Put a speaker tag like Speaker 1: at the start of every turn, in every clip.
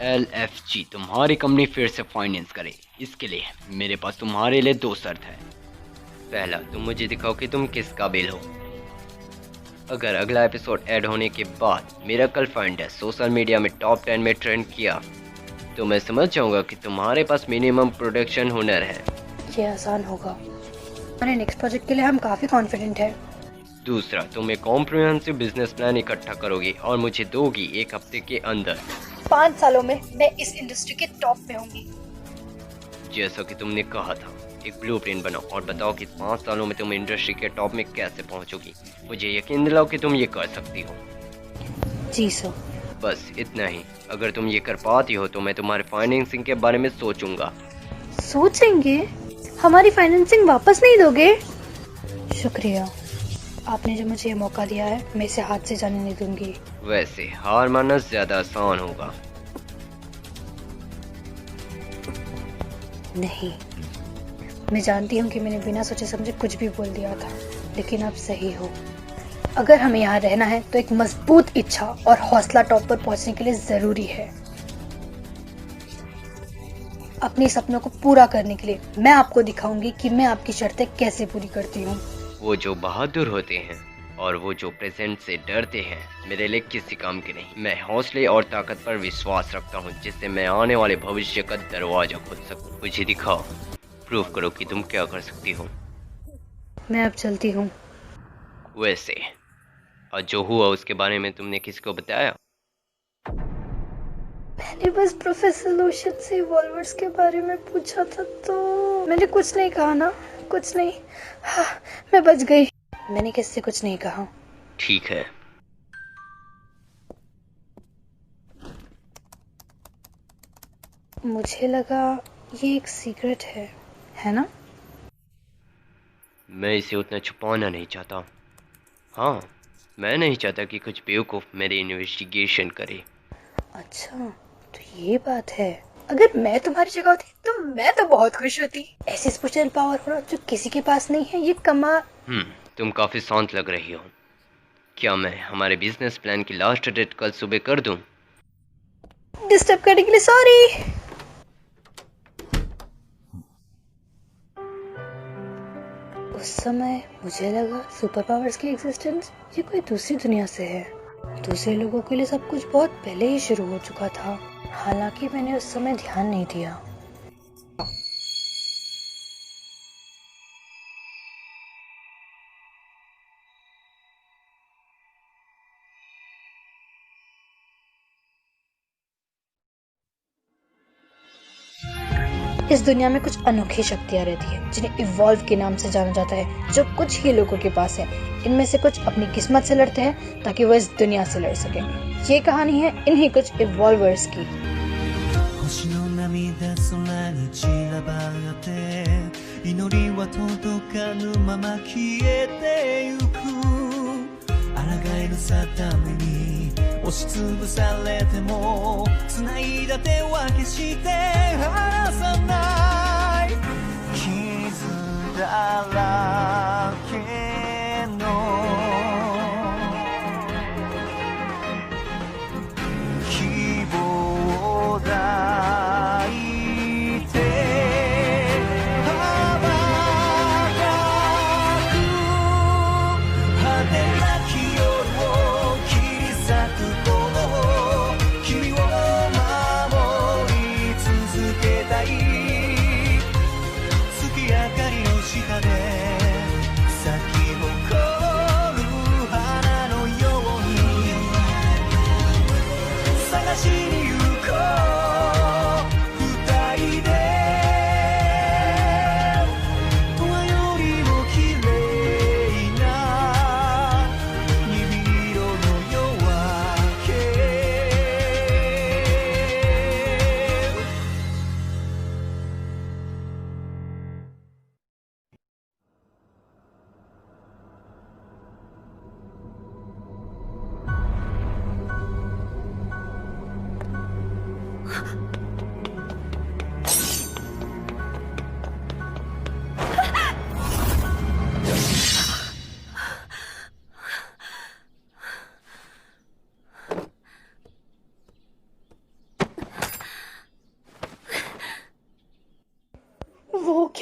Speaker 1: LFG तुम्हारी company फिर से फाइनेंस करे, इसके लिए मेरे पास तुम्हारे लिए दो शर्त है। पहला, तुम मुझे दिखाओ कि तुम किस काबिल हो। अगर अगला एपिसोड ऐड होने के बाद मेरा कल फाइंडर सोशल मीडिया में टॉप 10 में ट्रेंड किया तो मैं समझ जाऊंगा कि तुम्हारे पास मिनिमम प्रोडक्शन हुनर है।
Speaker 2: ये आसान होगा। हमारे नेक्स्ट प्रोजेक्ट के लिए हम काफी कॉन्फिडेंट हैं।
Speaker 1: दूसरा, तुम एक कॉम्प्रिहेंसिव बिजनेस प्लान इकट्ठा करोगी और मुझे दोगी 1 हफ्ते के अंदर।
Speaker 2: 5 सालों में मैं इस इंडस्ट्री के टॉप पे होंगी।
Speaker 1: जैसा कि तुमने कहा था, एक ब्लूप्रिंट बनाओ और बताओ कि 5 सालों में तुम इंडस्ट्री के टॉप में कैसे पहुंचोगी। मुझे यकीन दिलाओ कि तुम ये कर सकती हो।
Speaker 2: जी सर।
Speaker 1: बस इतना ही। अगर तुम ये कर पाती हो तो मैं तुम्हारे फाइनेंसिंग के बारे में सोचूंगा।
Speaker 2: सोचेंगे? हमारी फाइनेंसिंग वापस नहीं दोगे? शुक्रिया, आपने जो मुझे ये मौका दिया है, मैं इसे हाथ से जाने नहीं दूंगी।
Speaker 1: वैसे हार मानना ज्यादा आसान होगा।
Speaker 2: नहीं, मैं जानती हूँ कि मैंने बिना सोचे समझे कुछ भी बोल दिया था, लेकिन आप सही हो। अगर हमें यहाँ रहना है तो एक मजबूत इच्छा और हौसला टॉप पर पहुँचने के लिए जरूरी है। अपने सपनों को पूरा करने के लिए मैं आपको दिखाऊंगी कि मैं आपकी शर्तें कैसे पूरी करती हूँ।
Speaker 1: वो जो बहादुर होते हैं और वो जो प्रेजेंट से डरते हैं मेरे लिए किसी काम के नहीं। मैं हौसले और ताकत पर विश्वास रखता हूँ जिससे मैं आने वाले भविष्य का दरवाजा खोल सकूँ। मुझे दिखाओ, प्रूव करो कि तुम क्या कर सकती हो।
Speaker 2: मैं अब चलती हूँ।
Speaker 1: वैसे और जो हुआ उसके बारे में तुमने किसी को बताया?
Speaker 2: मैंने बस प्रोफेसर लोशन से इवॉल्वर्स के बारे में पूछा था, तो मैंने कुछ नहीं कहा ना। कुछ नहीं। हाँ, मैं बच गई। मैंने किससे कुछ नहीं कहा।
Speaker 1: ठीक है।
Speaker 2: मुझे लगा ये एक सीक्रेट है ना?
Speaker 1: मैं इसे उतना छुपाना नहीं चाहता। हाँ, मैं नहीं चाहता कि कुछ बेवकूफ़ मेरी इन्वेस्टिगेशन करे।
Speaker 2: अच्छा, तो ये बात है। अगर मैं तुम्हारी जगह होती तो मैं तो बहुत खुश होती। ऐसी स्पेशल पावर होना जो किसी के पास नहीं है, ये कमाल।
Speaker 1: तुम काफ़ी शांत लग रही हो। क्या मैं हमारे बिजनेस प्लान की लास्ट डेट कल सुबह कर दूं?
Speaker 2: डिस्टर्ब करने के लिए सॉरी। उस समय मुझे लगा सुपर पावर्स की एग्जिस्टेंस ये कोई दूसरी दुनिया से है। दूसरे लोगों के लिए सब कुछ बहुत पहले ही शुरू हो चुका था, हालांकि मैंने उस समय ध्यान नहीं दिया। इस दुनिया में कुछ अनोखी शक्तियां रहती है जिन्हें इवॉल्व के नाम से जाना जाता है, जो कुछ ही लोगों के पास है। इनमें से कुछ अपनी किस्मत से लड़ते हैं ताकि वो इस दुनिया से लड़ सके। ये कहानी है इन्हीं कुछ इवॉल्वर्स की।
Speaker 3: 星の涙空に散らばって祈りは届かぬまま消えてゆく抗えぬ定めに押しつぶされても繋いだ手は決して離さない傷だらけの希望を抱いて羽ばたく果てなき夜を切り裂く炎君を守り続けたい月明かりの下で咲き誇る花のように探しに行こう二人で永よりも綺麗な鈍色の夜明け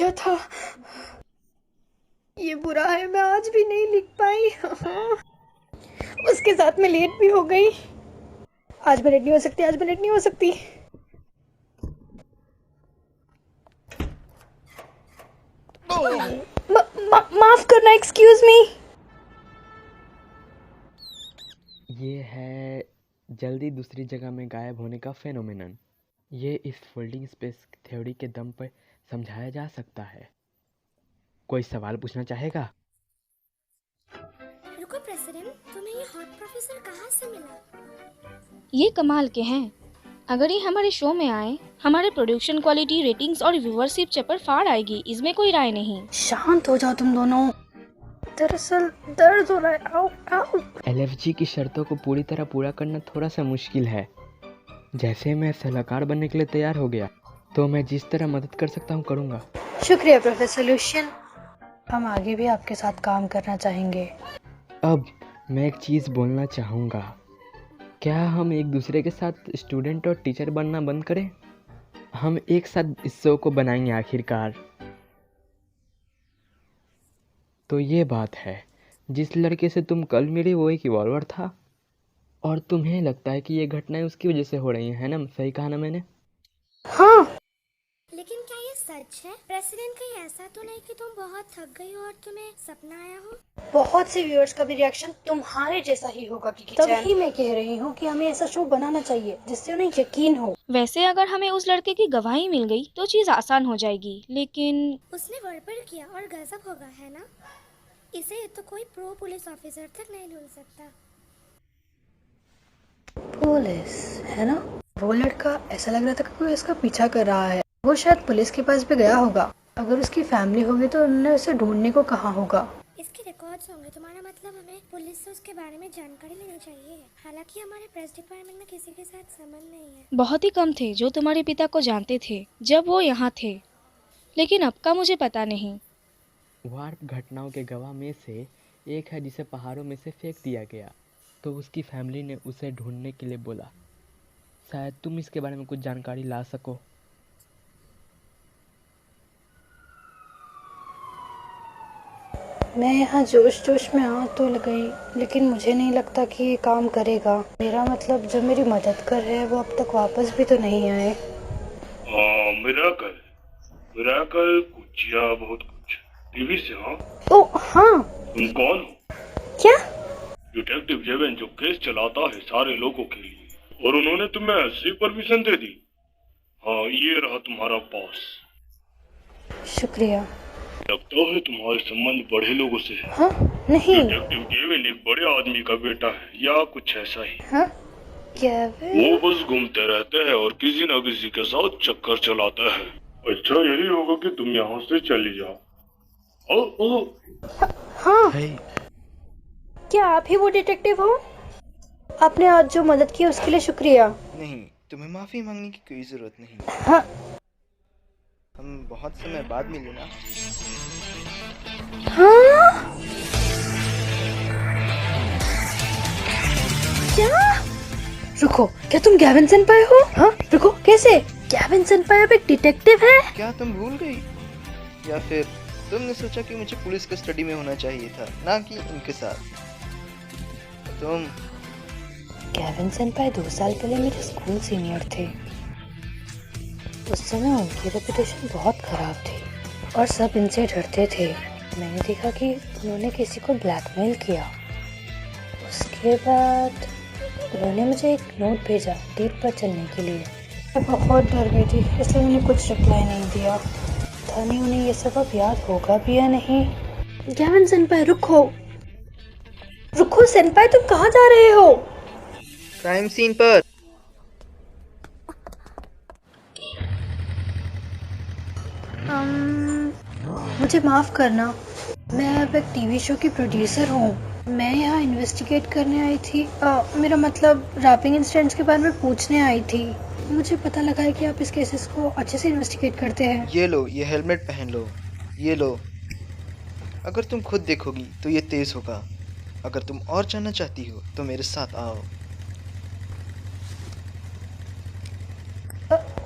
Speaker 2: किया था। ये बुरा है, मैं आज भी नहीं लिख पाई। उसके साथ में लेट भी हो गई। आज मैं लेट नहीं हो सकती, आज मैं लेट नहीं हो सकती। माफ करना, एक्सक्यूज मी।
Speaker 4: ये है जल्दी दूसरी जगह में गायब होने का फेनोमेनन। ये इस फोल्डिंग स्पेस थ्योरी के दम पर समझाया जा सकता है। कोई सवाल पूछना चाहेगा?
Speaker 5: रुको प्रेसिडेंट, तुम्हें ये हॉट प्रोफेसर कहाँ से मिला?
Speaker 6: ये कमाल के हैं। अगर ये हमारे शो में आए, हमारे प्रोडक्शन क्वालिटी, रेटिंग्स और व्यूअरशिप चपर फाड़ आएगी, इसमें कोई राय नहीं।
Speaker 2: शांत हो जाओ तुम दोनों, दरअसल दर्द हो रहा है। आओ आओ।
Speaker 4: LFG की शर्तों को पूरी तरह पूरा करना थोड़ा सा मुश्किल है। जैसे मैं सलाहकार बनने के लिए तैयार हो गया, तो मैं जिस तरह मदद कर सकता हूँ करूँगा।
Speaker 2: शुक्रिया प्रोफेसर लुशियन, हम आगे भी आपके साथ काम करना चाहेंगे।
Speaker 4: अब मैं एक चीज़ बोलना चाहूँगा। क्या हम एक दूसरे के साथ स्टूडेंट और टीचर बनना बंद करें? हम एक साथ इस शो को बनाएंगे आखिरकार। तो ये बात है, जिस लड़के से तुम कल मिली वो एक इवॉल्वर था, और तुम्हें लगता है कि ये घटनाएं उसकी वजह से हो रही हैं, है ना? सही कहा ना मैंने?
Speaker 2: हाँ।
Speaker 5: लेकिन क्या ये सच है प्रेसिडेंट? कहीं ऐसा तो नहीं कि तुम बहुत थक गई हो और तुम्हें सपना आया हो?
Speaker 2: बहुत से व्यूअर्स का भी रिएक्शन तुम्हारे जैसा ही होगा कि तभी मैं कह रही हूँ कि हमें ऐसा शो बनाना चाहिए जिससे उन्हें यकीन हो।
Speaker 6: वैसे अगर हमें उस लड़के की गवाही मिल गई तो चीज आसान हो जाएगी, लेकिन
Speaker 5: उसने वर्बर किया और गजब होगा, है ना? इसे तो कोई प्रो पुलिस ऑफिसर तक नहीं ढूंढ सकता।
Speaker 2: पुलिस, है ना? वो लड़का ऐसा लग रहा था कि कोई उसका पीछा कर रहा है। वो शायद पुलिस के पास भी गया होगा। अगर उसकी फैमिली होगी तो उन्होंने उसे ढूंढने को कहा होगा।
Speaker 5: इसके रिकॉर्ड्स होंगे। तुम्हारा मतलब हमें पुलिस से उसके बारे में जानकारी लेनी चाहिए। हालांकि हमारे प्रेस डिपार्टमेंट में किसी के साथ संबंध नहीं है।
Speaker 6: बहुत ही कम थे जो तुम्हारे पिता को जानते थे जब वो यहाँ थे, लेकिन अब का मुझे पता नहीं।
Speaker 4: वार्प घटनाओं के गवाह में से एक है जिसे पहाड़ों में से फेंक दिया गया, तो उसकी फैमिली ने उसे ढूंढने के लिए बोला। शायद तुम इसके बारे में कुछ जानकारी ला सको।
Speaker 2: मैं यहाँ जोश जोश में आ तो गई, लेकिन मुझे नहीं लगता कि ये काम करेगा। मेरा मतलब जो मेरी मदद कर रहे हैं वो अब तक वापस भी तो नहीं आए।
Speaker 7: मिराकल कुछ या बहुत कुछ टीवी से। हाँ।
Speaker 2: ओ हाँ।
Speaker 7: तुम कौन हो?
Speaker 2: क्या?
Speaker 7: डिटेक्टिव जेवन जो केस चलाता है सारे लोगों के लिए, और उन्होंने तुम्हें ऐसी परमिशन दे दी। हाँ, ये रहा तुम्हारा पास।
Speaker 2: शुक्रिया।
Speaker 7: लगता है तुम्हारे संबंध बड़े लोगों से है।
Speaker 2: हाँ? नहीं।
Speaker 7: डिटेक्टिव केविन एक बड़े आदमी का बेटा है या कुछ ऐसा ही।
Speaker 2: हाँ? केविन?
Speaker 7: वो बस घूमते रहते हैं और किसी न किसी के साथ चक्कर चलाता है। अच्छा, यही होगा कि तुम यहाँ से चली जाओ।
Speaker 2: हाँ। क्या आप ही वो डिटेक्टिव हो? आपने आज जो मदद की उसके लिए शुक्रिया।
Speaker 8: नहीं, तुम्हें माफी मांगने की कोई जरूरत नहीं।
Speaker 2: हाँ।
Speaker 8: हम बहुत समय बाद मिले ना।
Speaker 2: हाँ? क्या? रुको, क्या तुम गैविन सेनपाई हो? हाँ? रुको, कैसे? गैविन सेनपाई अब एक डिटेक्टिव है?
Speaker 8: क्या तुम भूल गई? या फिर तुमने सोचा कि मुझे पुलिस कस्टडी में होना चाहिए था, ना कि इनके साथ? तुम
Speaker 2: गैविन सेनपाई 2 साल पहले मेरे स्कूल सीनियर थे। उस समय उनकी रेपुटेशन बहुत खराब थी और सब इनसे डरते थे। मैंने देखा कि उन्होंने किसी को ब्लैकमेल किया। उसके बाद उन्होंने मुझे एक नोट भेजा डेट पर चलने के लिए। मैं बहुत डर गई थी, इसलिए मैंने कुछ रिप्लाई नहीं दिया। पता नहीं उन्हें ये सब अब याद होगा भी या नहीं। गैविन सेनपाई, रुको रुको सेनपाई, तुम कहाँ जा रहे हो?
Speaker 8: क्राइम सीन पर।
Speaker 2: मुझे माफ करना, मैं अब एक टीवी शो की प्रोड्यूसर हूँ। मैं यहाँ इन्वेस्टिगेट करने आई थी। मेरा मतलब रैपिंग इंसिडेंट्स के बारे में पूछने आई थी। मुझे पता लगा है कि आप इस केसेस को अच्छे से इन्वेस्टिगेट करते हैं।
Speaker 8: ये लो, ये हेलमेट पहन लो। ये लो। अगर तुम खुद देखोगी तो ये तेज होगा। अगर तुम और जानना चाहती हो तो मेरे साथ आओ।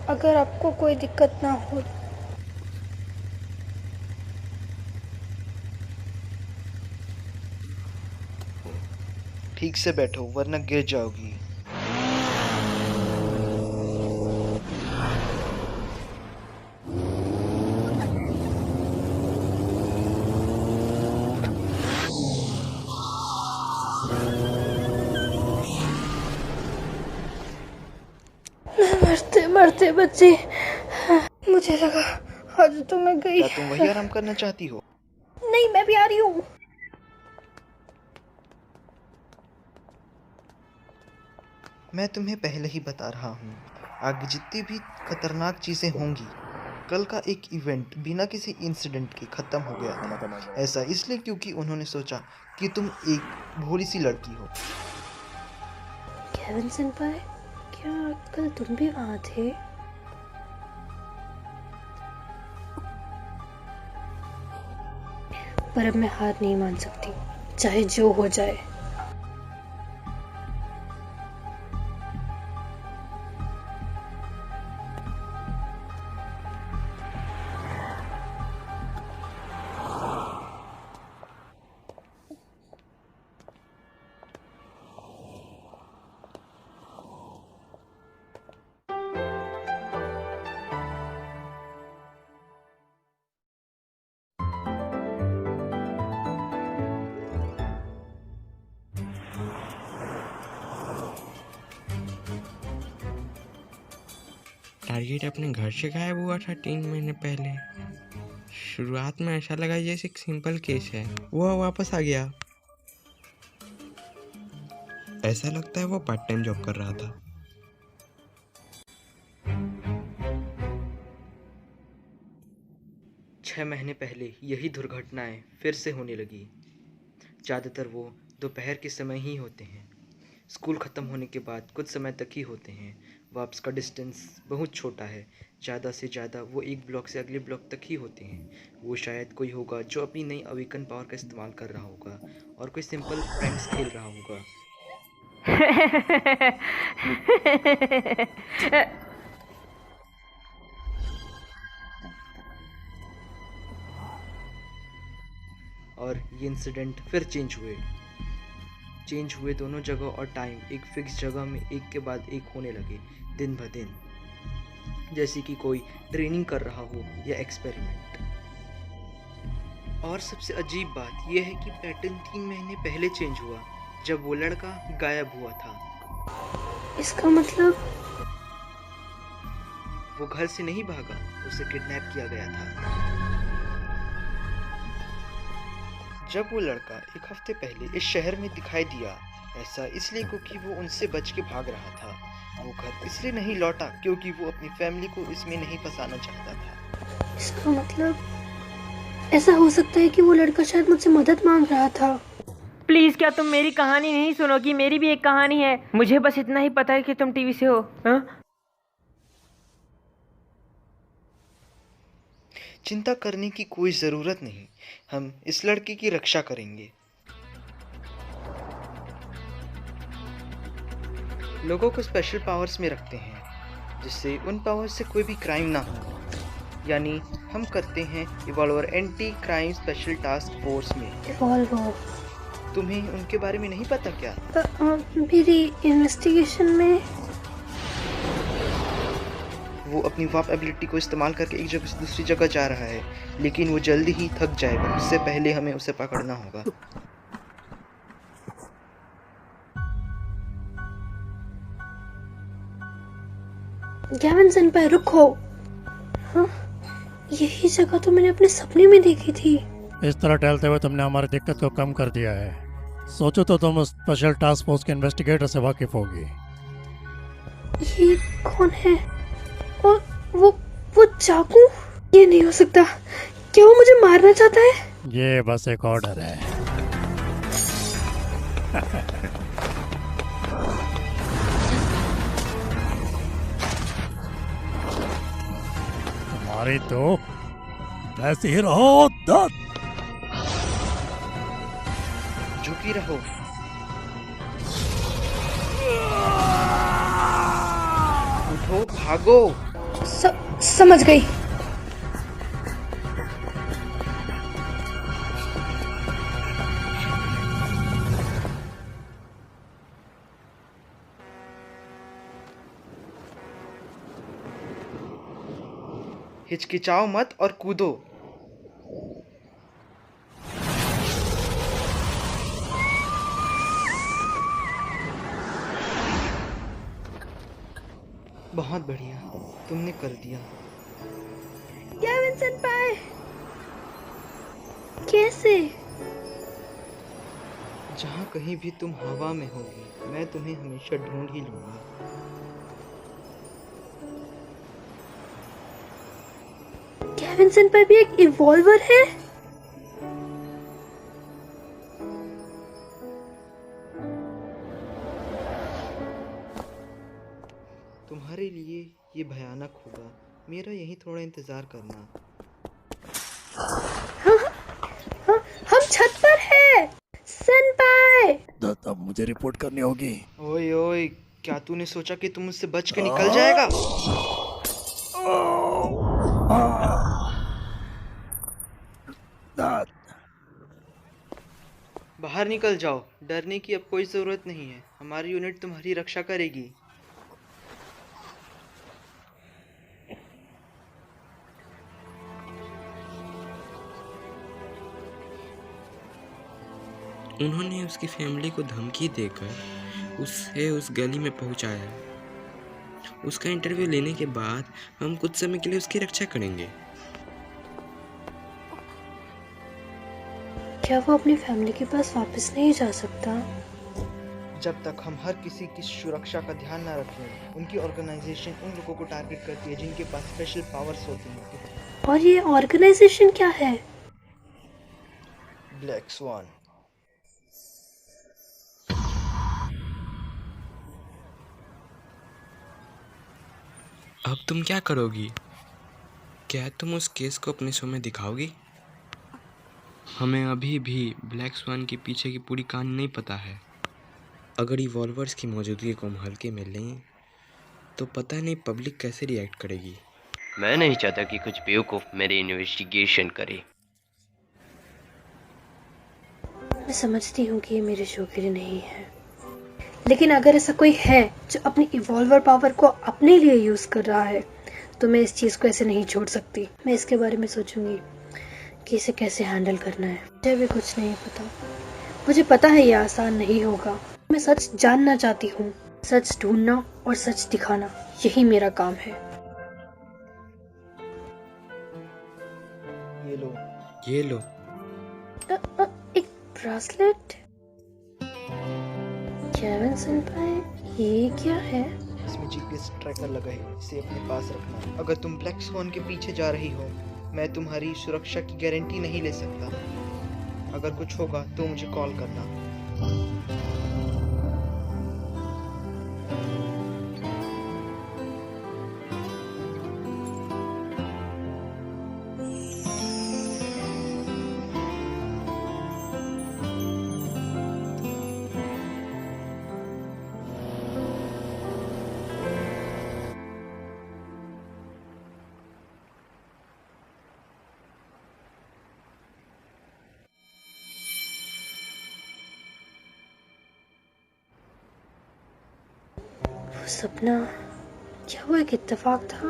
Speaker 2: अगर आपको कोई दिक्कत ना हो
Speaker 8: ठीक से बैठो वरना गिर जाओगी।
Speaker 2: मरते मरते बच्चे, मुझे लगा आज तो मैं गई।
Speaker 8: क्या तुम वही आराम करना चाहती हो?
Speaker 2: नहीं, मैं भी आ रही हूँ।
Speaker 8: मैं तुम्हें पहले ही बता रहा हूँ, आगे जितनी भी खतरनाक चीजें होंगी, कल का एक इवेंट बिना किसी इंसिडेंट के खत्म हो गया था। ऐसा इसलिए क्योंकि उन्होंने सोचा कि तुम एक भोली सी लड़की हो।
Speaker 2: केविन सेनपाई, क्या कल तुम भी वहाँ थे? पर अब मैं हार नहीं मान सकती, चाहे जो हो जाए।
Speaker 4: टारगेट अपने घर से गायब हुआ था 3 महीने पहले। शुरुआत में ऐसा लगा जैसे एक सिंपल केस है, वो वापस आ गया। ऐसा लगता है वो पार्ट टाइम जॉब कर रहा था।
Speaker 8: छह महीने पहले यही दुर्घटनाएं फिर से होने लगी। ज़्यादातर वो दोपहर के समय ही होते हैं। स्कूल ख़त्म होने के बाद कुछ समय तक ही होते हैं। वापस का डिस्टेंस बहुत छोटा है, ज़्यादा से ज़्यादा वो एक ब्लॉक से अगले ब्लॉक तक ही होते हैं। वो शायद कोई होगा जो अपनी नई अवेकन पावर का इस्तेमाल कर रहा होगा और कोई सिंपल प्रैंक्स खेल रहा होगा। और ये इंसिडेंट फिर चेंज हुए दोनों जगह और टाइम एक फिक्स जगह में एक के बाद एक होने लगे, दिन ब दिन, जैसे कि कोई ट्रेनिंग कर रहा हो या एक्सपेरिमेंट। और सबसे अजीब बात यह है कि पैटर्न 3 महीने पहले चेंज हुआ, जब वो लड़का गायब हुआ था।
Speaker 2: इसका मतलब
Speaker 8: वो घर से नहीं भागा, उसे किडनैप किया गया था। जब वो लड़का एक हफ्ते पहले इस शहर में दिखाई दिया, ऐसा इसलिए क्योंकि वो उनसे बच के भाग रहा था। वो घर इसलिए नहीं लौटा क्योंकि वो अपनी फैमिली को इसमें नहीं फंसाना चाहता था।
Speaker 2: इसका मतलब ऐसा हो सकता है कि वो लड़का शायद मुझसे मदद मांग रहा था।
Speaker 9: प्लीज, क्या तुम मेरी कहानी नहीं सुनोगी? मेरी भी एक कहानी है। मुझे बस इतना ही पता है कि तुम टीवी से हो। हाँ?
Speaker 8: चिंता करने की कोई ज़रूरत नहीं, हम इस लड़के की रक्षा करेंगे। लोगों को स्पेशल पावर्स में रखते हैं, जिससे उन पावर्स से कोई भी क्राइम ना हो। यानी हम करते हैं इवॉल्वर anti crime special task force में।
Speaker 2: इवॉल्वर?
Speaker 8: तुम्हें उनके बारे में नहीं पता क्या?
Speaker 2: मेरी इन्वेस्टिगेशन में
Speaker 8: वो अपनी वाप एबिलिटी को इस्तेमाल करके एक जगह से दूसरी जगह जा रहा है, लेकिन वो जल्दी ही थक जाएगा। उससे पहले हमें उसे पकड़ना होगा।
Speaker 2: केविन सेनपाई, रुको। हाँ? यही जगह तो मैंने अपने सपने में देखी थी।
Speaker 10: इस तरह टहलते हुए तुमने हमारी दिक्कत को कम कर दिया है। सोचो तो तुम उस स्पेशल टास्क फोर्स के इन्वेस्टिगेटर से वाकिफ होगी।
Speaker 2: ये कौन है? और वो चाकू? ये नहीं हो सकता। क्या वो मुझे मारना चाहता है?
Speaker 10: ये बस एक ऑर्डर है। तुम्हारी तो वैसे ही रहो।
Speaker 8: झुकी रहो। उठो, भागो।
Speaker 2: समझ गई।
Speaker 8: हिचकिचाओ मत और कूदो। बहुत बढ़िया, तुमने कर दिया।
Speaker 2: केविन सेनपाई, कैसे?
Speaker 8: जहाँ कहीं भी तुम हवा में होगी, मैं तुम्हें हमेशा ढूंढ ही लूंगा।
Speaker 2: केविन सेनपाई भी एक इवॉल्वर है?
Speaker 8: तुम्हारे लिए ये भयानक होगा। मेरा यहीं थोड़ा इंतजार करना।
Speaker 2: हम छत पर हैं, सेनपाई।
Speaker 10: तब मुझे रिपोर्ट करनी होगी।
Speaker 8: ओए ओए, क्या तूने सोचा कि तुम मुझसे बच के निकल जाएगा? बाहर निकल जाओ। डरने की अब कोई जरूरत नहीं है। हमारी यूनिट तुम्हारी रक्षा करेगी।
Speaker 11: उन्होंने उसकी फैमिली को धमकी देकर उसे उस गली में पहुंचाया। उसका इंटरव्यू लेने के बाद हम कुछ समय के लिए उसकी रक्षा करेंगे।
Speaker 2: क्या वो अपनी फैमिली के पास वापस नहीं जा सकता?
Speaker 8: जब तक हम हर किसी की सुरक्षा का ध्यान न रखें। उनकी ऑर्गेनाइजेशन उन लोगों को टारगेट करती है जिनके पास स्पेशल पावर्स होती हैं।
Speaker 2: और ये ऑर्गेनाइजेशन क्या है?
Speaker 8: Black swan.
Speaker 11: अब तुम क्या करोगी? क्या तुम उस केस को अपने शो में दिखाओगी? हमें अभी भी ब्लैक स्वान के पीछे की पूरी कहानी नहीं पता है। अगर इवॉल्वर्स की मौजूदगी को हम हल्के में लें तो पता नहीं पब्लिक कैसे रिएक्ट करेगी।
Speaker 1: मैं नहीं चाहता कि कुछ बेवकूफ़ मेरी इन्वेस्टिगेशन करे।
Speaker 2: मैं समझती हूँ कि ये मेरे शो के लिए नहीं है, लेकिन अगर ऐसा कोई है जो अपनी इवॉल्वर पावर को अपने लिए यूज कर रहा है तो मैं इस चीज को ऐसे नहीं छोड़ सकती। मैं इसके बारे में सोचूंगी कि इसे कैसे हैंडल करना है। मुझे भी कुछ नहीं पता। मुझे पता है ये आसान नहीं होगा। मैं सच जानना चाहती हूँ। सच ढूंढना और सच दिखाना, यही मेरा काम है।
Speaker 8: ये लो।
Speaker 11: ये लो।
Speaker 2: एक ब्रेसलेट। केविन सेनपाई, ये क्या है?
Speaker 8: इसमें जीपीएस ट्रैकर लगा है। इसे अपने पास रखना। अगर तुम ब्लैक स्वान के पीछे जा रही हो, मैं तुम्हारी सुरक्षा की गारंटी नहीं ले सकता। अगर कुछ होगा तो मुझे कॉल करना।
Speaker 2: वो सपना, क्या वो एक इत्तेफाक था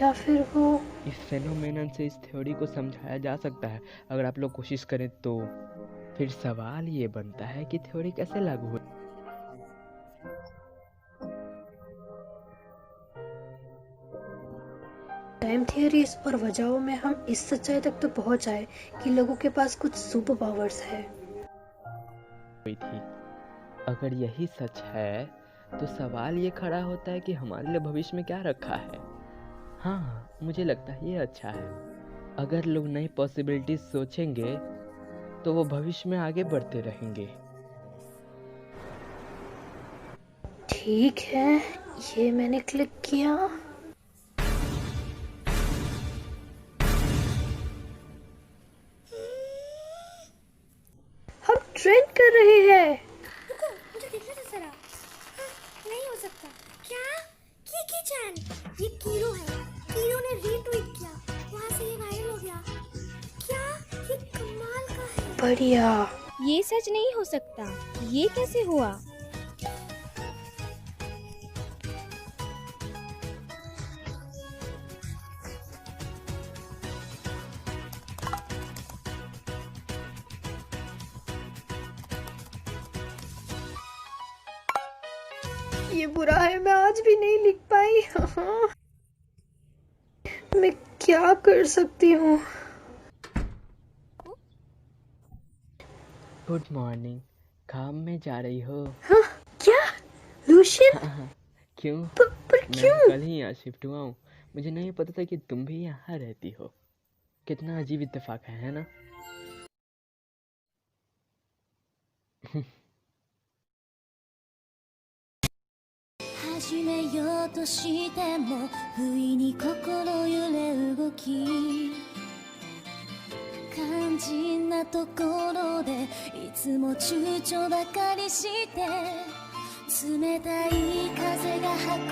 Speaker 2: या फिर वो?
Speaker 4: इस फेनोमेनन से इस थ्योरी को समझाया जा सकता है अगर आप लोग कोशिश करें तो। फिर सवाल ये बनता है कि थ्योरी कैसे लागू हो।
Speaker 2: टाइम थियरीज और वजहों में हम इस सच्चाई तक तो पहुंच आए कि लोगों के पास कुछ सुपर पावर्स है।
Speaker 4: थी। अगर यही सच है तो सवाल ये खड़ा होता है कि हमारे लिए भविष्य में क्या रखा है। हाँ, मुझे लगता है ये अच्छा है। अगर लोग नई पॉसिबिलिटीज सोचेंगे तो वो भविष्य में आगे बढ़ते रहेंगे।
Speaker 2: ठीक है, ये मैंने क्लिक किया। हम ट्रेन कर रहे हैं।
Speaker 5: रुको, मुझे देखना था जरा। नहीं हो सकता। क्या? की चैन, ये कीरो है। कीरो ने रीट्वीट किया, वहाँ से ये वायरल हो गया। क्या? ये कमाल का है।
Speaker 2: बढ़िया।
Speaker 6: ये सच नहीं हो सकता। ये कैसे हुआ?
Speaker 2: ये बुरा है, मैं आज भी नहीं लिख पाई। मैं क्या कर सकती हूँ?
Speaker 4: Good morning. काम में जा रही हो?
Speaker 2: हाँ, क्या लूशियन?
Speaker 4: हाँ, क्यों?
Speaker 2: पर क्यों?
Speaker 4: मैं कल ही यहाँ शिफ्ट हुआ हूँ। मुझे नहीं पता था कि तुम भी यहाँ रहती हो। कितना अजीब इत्तेफाक है ना?
Speaker 5: 始めようとしても不意に心揺れ動き肝心なところでいつも躊躇ばかりして冷たい風が吐